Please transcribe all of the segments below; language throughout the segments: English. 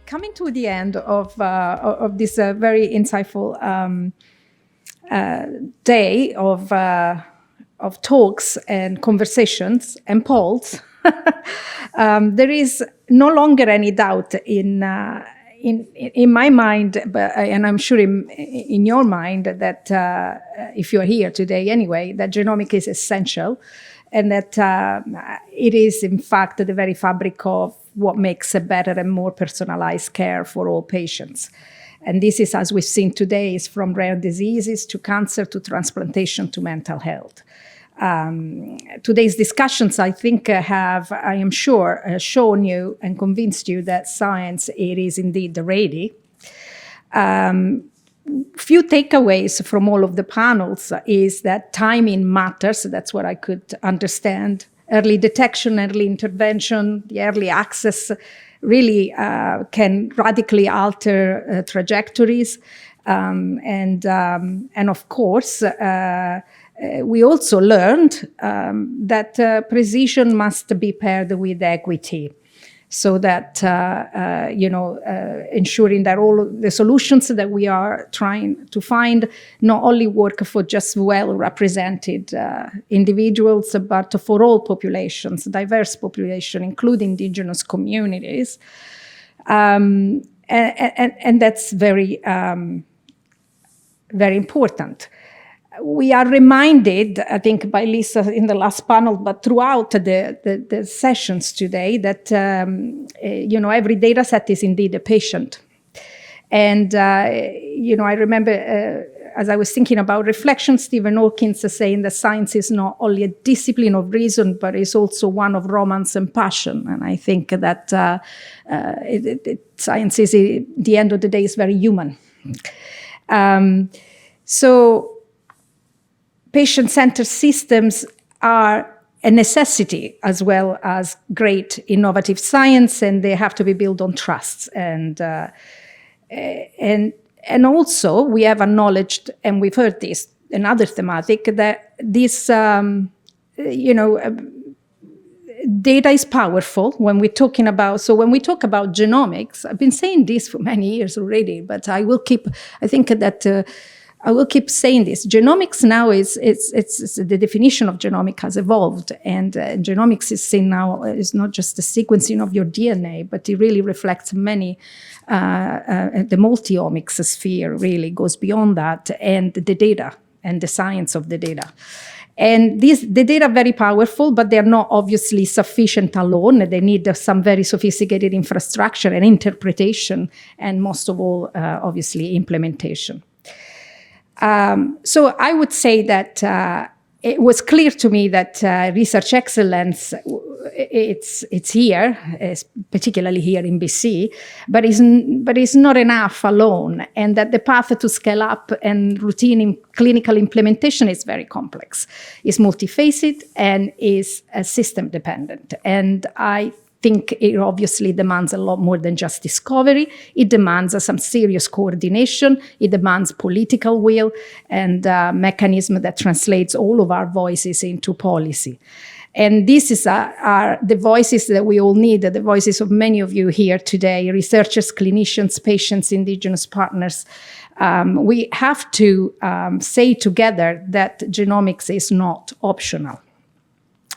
coming to the end of this very insightful day of talks and conversations and polls, there is no longer any doubt in my mind, and I'm sure in your mind, that if you're here today anyway, that genomics is essential, and that it is in fact the very fabric of what makes a better and more personalized care for all patients. And this is, as we've seen today, is from rare diseases to cancer to transplantation to mental health. Today's discussions, I think, I am sure, shown you and convinced you that science, it is indeed ready. Few takeaways from all of the panels is that timing matters. That's what I could understand. Early detection, early intervention, the early access really can radically alter trajectories. And of course, we also learned that precision must be paired with equity, so that, ensuring that all of the solutions that we are trying to find not only work for just well-represented individuals, but for all populations, diverse population, including indigenous communities. And that's very, very important. We are reminded, I think, by Lisa in the last panel, but throughout the sessions today, that every data set is indeed a patient. And I remember as I was thinking about reflection, Stephen Hawkins is saying that science is not only a discipline of reason, but is also one of romance and passion. And I think that science is, at the end of the day, is very human. So patient-centered systems are a necessity as well as great innovative science, and they have to be built on trust. And also we have acknowledged, and we've heard this, another thematic, that this, data is powerful when we're talking about, so when we talk about genomics, I've been saying this for many years already, but I will keep saying this. Genomics now it's the definition of genomics has evolved, and genomics is seen now is not just the sequencing of your DNA, but it really reflects many, the multi-omics sphere really goes beyond that, and the data and the science of the data. And the data are very powerful, but they're not obviously sufficient alone. They need some very sophisticated infrastructure and interpretation, and most of all, obviously, implementation. So I would say that it was clear to me that research excellence, it's here, particularly here in BC, but it's not enough alone, and that the path to scale up and routine clinical implementation is very complex. It's multifaceted and is system dependent. And I think it obviously demands a lot more than just discovery. It demands some serious coordination. It demands political will and a mechanism that translates all of our voices into policy. And this is are the voices that we all need, the voices of many of you here today, researchers, clinicians, patients, indigenous partners. We have to say together that genomics is not optional.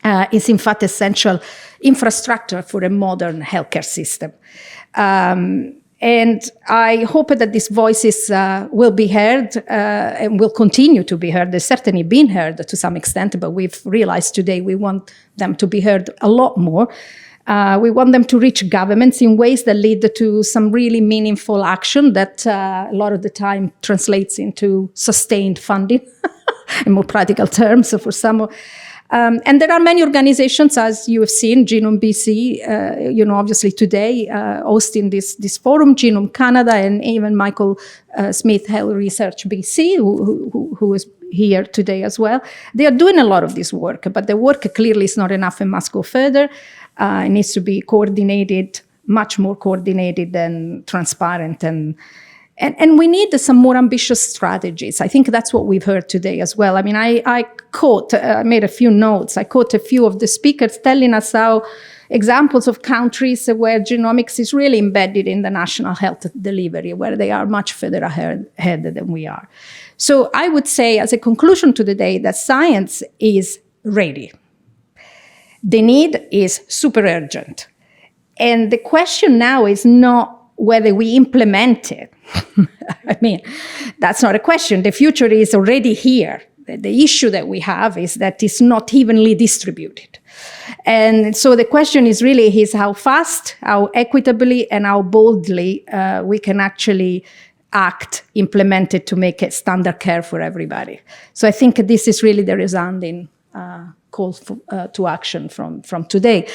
It's in fact essential infrastructure for a modern healthcare system. And I hope that these voices will be heard and will continue to be heard. They've certainly been heard to some extent, but we've realized today we want them to be heard a lot more. We want them to reach governments in ways that lead to some really meaningful action that a lot of the time translates into sustained funding in more practical terms for some. And there are many organizations, as you have seen, Genome BC, obviously today hosting this forum, Genome Canada, and even Michael Smith Health Research BC, who is here today as well. They are doing a lot of this work, but the work clearly is not enough and must go further. It needs to be coordinated, much more coordinated and transparent, and we need some more ambitious strategies. I think that's what we've heard today as well. I mean, I made a few notes. I quote a few of the speakers telling us how, examples of countries where genomics is really embedded in the national health delivery, where they are much further ahead than we are. So I would say, as a conclusion to the day, that science is ready. The need is super urgent. And the question now is not whether we implement it. I mean, that's not a question. The future is already here. The issue that we have is that it's not evenly distributed. And so the question is really how fast, how equitably, and how boldly we can actually act, implement it to make it standard care for everybody. So I think this is really the resounding call to action from today.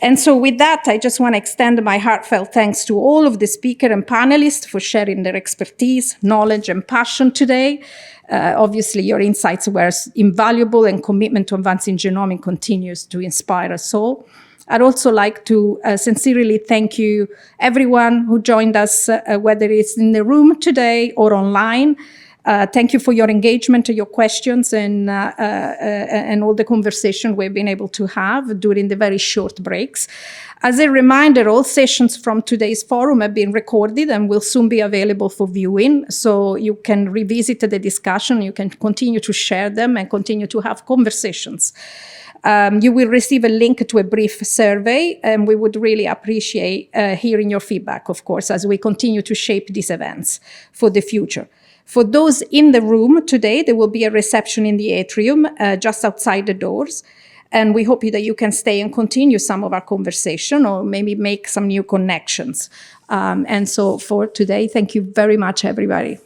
And so with that, I just want to extend my heartfelt thanks to all of the speakers and panelists for sharing their expertise, knowledge, and passion today. Obviously, your insights were invaluable, and commitment to advancing genomics continues to inspire us all. I'd also like to sincerely thank you, everyone who joined us, whether it's in the room today or online. Thank you for your engagement, your questions, and all the conversation we've been able to have during the very short breaks. As a reminder, all sessions from today's forum have been recorded and will soon be available for viewing, so you can revisit the discussion, you can continue to share them and continue to have conversations. You will receive a link to a brief survey, and we would really appreciate hearing your feedback, of course, as we continue to shape these events for the future. For those in the room today, there will be a reception in the atrium just outside the doors. And we hope that you can stay and continue some of our conversation, or maybe make some new connections. And so for today, thank you very much, everybody.